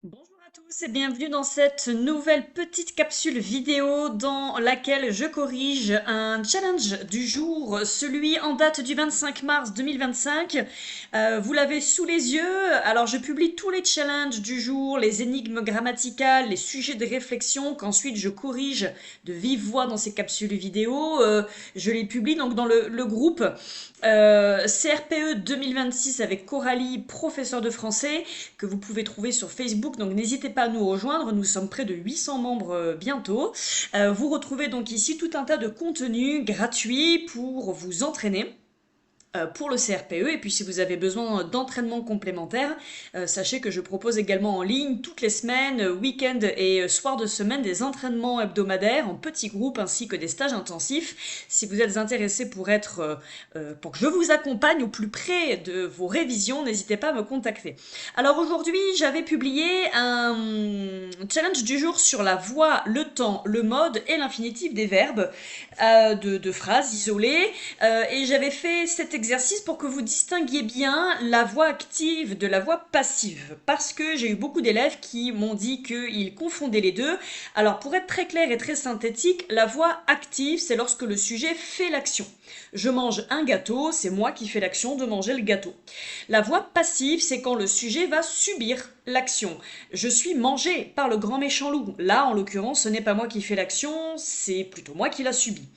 Bonjour à tous et bienvenue dans cette nouvelle petite capsule vidéo dans laquelle je corrige un challenge du jour, celui en date du 25 mars 2025. Vous l'avez sous les yeux. Alors je publie tous les challenges du jour, les énigmes grammaticales, les sujets de réflexion qu'ensuite je corrige de vive voix dans ces capsules vidéo. Je les publie donc dans le groupe CRPE 2026 avec Coralie, professeure de français, que vous pouvez trouver sur Facebook. Donc n'hésitez pas à nous rejoindre, nous sommes près de 800 membres bientôt. Vous retrouvez donc ici tout un tas de contenus gratuits pour vous entraîner pour le CRPE. Et puis si vous avez besoin d'entraînement complémentaire, sachez que je propose également en ligne toutes les semaines, week-end et soirs de semaine des entraînements hebdomadaires en petits groupes ainsi que des stages intensifs. Si vous êtes intéressé pour que je vous accompagne au plus près de vos révisions, n'hésitez pas à me contacter. Alors aujourd'hui, j'avais publié un challenge du jour sur la voix, le temps, le mode et l'infinitif des verbes de phrases isolées. Et j'avais fait cet exercice pour que vous distinguiez bien la voix active de la voix passive. Parce que j'ai eu beaucoup d'élèves qui m'ont dit qu'ils confondaient les deux. Alors pour être très clair et très synthétique, la voix active, c'est lorsque le sujet fait l'action. Je mange un gâteau, c'est moi qui fais l'action de manger le gâteau. La voix passive, c'est quand le sujet va subir l'action. Je suis mangé par le grand méchant loup. Là, en l'occurrence, ce n'est pas moi qui fais l'action, c'est plutôt moi qui la subis.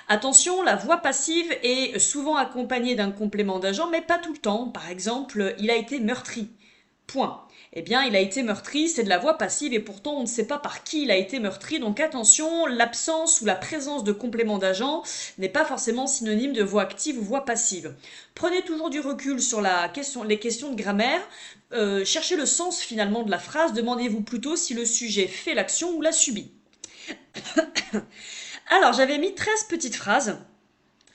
Attention, la voix passive est souvent accompagnée d'un complément d'agent, mais pas tout le temps. Par exemple, il a été meurtri. Point. Eh bien, il a été meurtri, c'est de la voix passive et pourtant on ne sait pas par qui il a été meurtri. Donc attention, l'absence ou la présence de complément d'agent n'est pas forcément synonyme de voix active ou voix passive. Prenez toujours du recul sur les questions de grammaire. Cherchez le sens finalement de la phrase. Demandez-vous plutôt si le sujet fait l'action ou la subit. Alors, j'avais mis 13 petites phrases.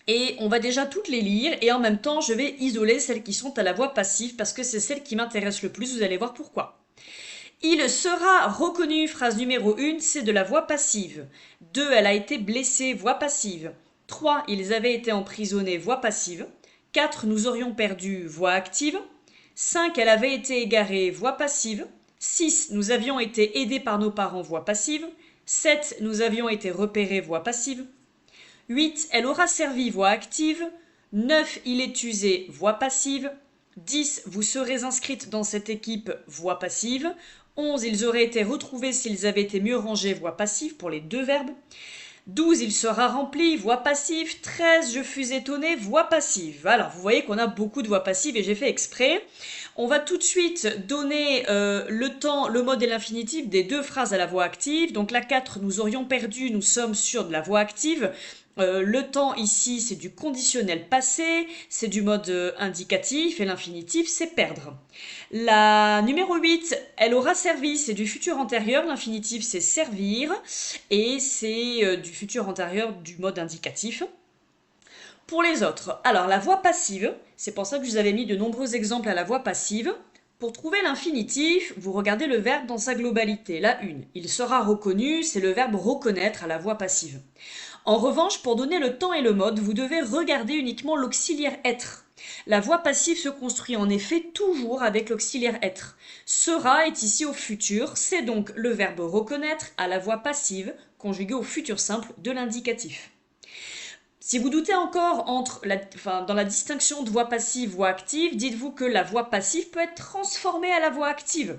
Et on va déjà toutes les lire et en même temps je vais isoler celles qui sont à la voix passive parce que c'est celles qui m'intéressent le plus, vous allez voir pourquoi. Il sera reconnu, phrase numéro 1, c'est de la voix passive. 2, elle a été blessée, voix passive. 3, ils avaient été emprisonnés, voix passive. 4, nous aurions perdu, voix active. 5, elle avait été égarée, voix passive. 6, nous avions été aidés par nos parents, voix passive. 7, nous avions été repérés, voix passive. 8, elle aura servi, voix active. 9, il est usé, voix passive. 10, vous serez inscrite dans cette équipe, voix passive. 11, ils auraient été retrouvés s'ils avaient été mieux rangés, voix passive pour les deux verbes. 12, il sera rempli, voix passive. 13, je fus étonné, voix passive. Alors, vous voyez qu'on a beaucoup de voix passive et j'ai fait exprès. On va tout de suite donner le temps, le mode et l'infinitif des deux phrases à la voix active. Donc la 4, nous aurions perdu, nous sommes sur de la voix active. Le temps ici, c'est du conditionnel passé, c'est du mode indicatif et l'infinitif, c'est perdre. La numéro 8, elle aura servi, c'est du futur antérieur, l'infinitif, c'est servir et c'est du futur antérieur du mode indicatif. Pour les autres, alors la voix passive, c'est pour ça que je vous avais mis de nombreux exemples à la voix passive. Pour trouver l'infinitif, vous regardez le verbe dans sa globalité. La une, il sera reconnu, c'est le verbe reconnaître à la voix passive. En revanche, pour donner le temps et le mode, vous devez regarder uniquement l'auxiliaire être. La voix passive se construit en effet toujours avec l'auxiliaire être. Sera est ici au futur, c'est donc le verbe reconnaître à la voix passive conjugué au futur simple de l'indicatif. Si vous doutez encore dans la distinction de voix passive, voix active, dites-vous que la voix passive peut être transformée à la voix active.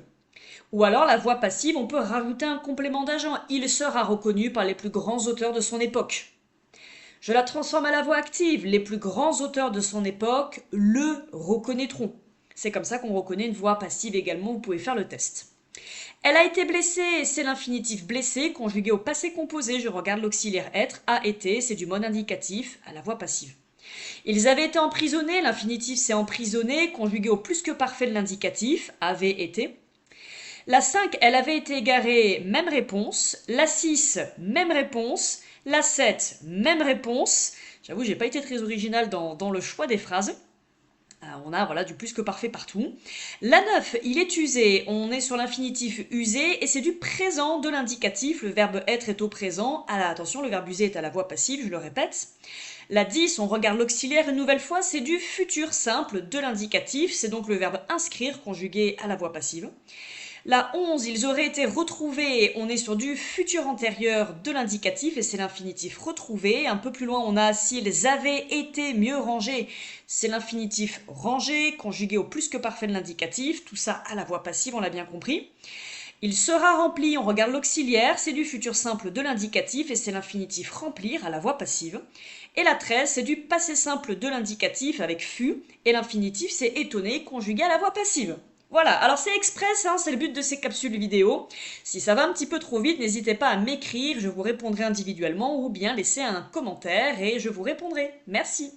Ou alors la voix passive, on peut rajouter un complément d'agent. Il sera reconnu par les plus grands auteurs de son époque. Je la transforme à la voix active. Les plus grands auteurs de son époque le reconnaîtront. C'est comme ça qu'on reconnaît une voix passive également, vous pouvez faire le test. Elle a été blessée, c'est l'infinitif blessé, conjugué au passé composé, je regarde l'auxiliaire être, a été, c'est du mode indicatif, à la voix passive. Ils avaient été emprisonnés, l'infinitif c'est emprisonné, conjugué au plus que parfait de l'indicatif, avait été. La 5, elle avait été égarée, même réponse. La 6, même réponse. La 7, même réponse. J'avoue, j'ai pas été très original dans le choix des phrases. On a voilà, du plus que parfait partout. La 9, il est usé. On est sur l'infinitif usé et c'est du présent de l'indicatif. Le verbe être est au présent. Ah, attention, le verbe user est à la voix passive, je le répète. La 10, on regarde l'auxiliaire une nouvelle fois, c'est du futur simple de l'indicatif. C'est donc le verbe inscrire conjugué à la voix passive. La 11, ils auraient été retrouvés, on est sur du futur antérieur de l'indicatif et c'est l'infinitif retrouvé. Un peu plus loin, on a s'ils avaient été mieux rangés, c'est l'infinitif rangé, conjugué au plus que parfait de l'indicatif, tout ça à la voix passive, on l'a bien compris. Il sera rempli, on regarde l'auxiliaire, c'est du futur simple de l'indicatif et c'est l'infinitif remplir à la voix passive. Et la 13, c'est du passé simple de l'indicatif avec fut et l'infinitif c'est étonné conjugué à la voix passive. Voilà, alors c'est express, hein, c'est le but de ces capsules vidéo. Si ça va un petit peu trop vite, n'hésitez pas à m'écrire, je vous répondrai individuellement ou bien laisser un commentaire et je vous répondrai. Merci.